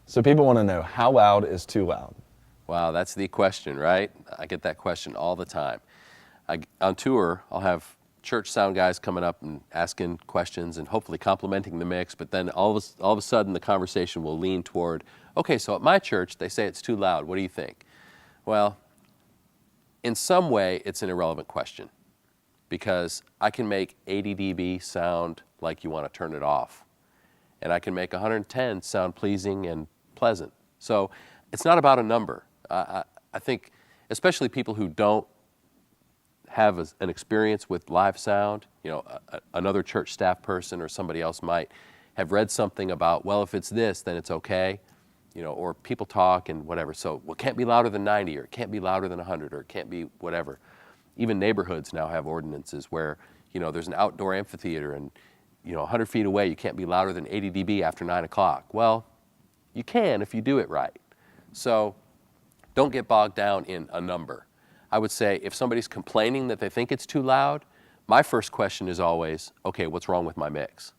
So people want to know, how loud is too loud? Wow, that's the question, right? I get that question all the time. On tour, I'll have church sound guys coming up and asking questions and hopefully complimenting the mix, but then all of a sudden the conversation will lean toward, okay, so at my church they say it's too loud, what do you think? Well, in some way it's an irrelevant question, because I can make 80 dB sound like you want to turn it off, and I can make 110 sound pleasing and pleasant. So it's not about a number. I think especially people who don't have an experience with live sound, you know, another church staff person or somebody else might have read something about, well, if it's this, then it's okay, you know, or people talk and whatever. So, well, it can't be louder than 90, or it can't be louder than 100, or it can't be whatever. Even neighborhoods now have ordinances where, you know, there's an outdoor amphitheater and, you know, 100 feet away, you can't be louder than 80 dB after 9 o'clock. Well, you can if you do it right. So don't get bogged down in a number. I would say if somebody's complaining that they think it's too loud, my first question is always, okay, what's wrong with my mix?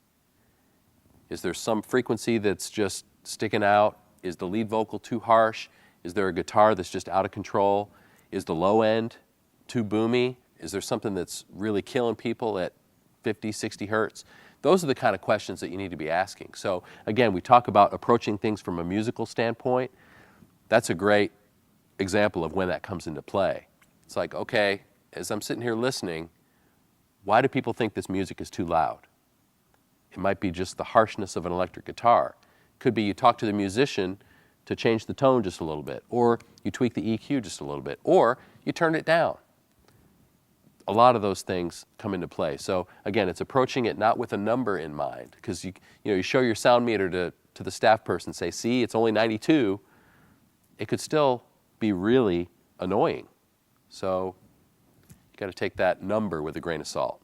Is there some frequency that's just sticking out? Is the lead vocal too harsh? Is there a guitar that's just out of control? Is the low end too boomy? Is there something that's really killing people at 50, 60 hertz? Those are the kind of questions that you need to be asking. So again, we talk about approaching things from a musical standpoint. That's a great example of when that comes into play. It's like, okay, as I'm sitting here listening, why do people think this music is too loud? It might be just the harshness of an electric guitar. Could be you talk to the musician to change the tone just a little bit, or you tweak the EQ just a little bit, or you turn it down. A lot of those things come into play. So again, it's approaching it not with a number in mind, because you show your sound meter to the staff person, say, see, it's only 92. It could still be really annoying. So you got to take that number with a grain of salt.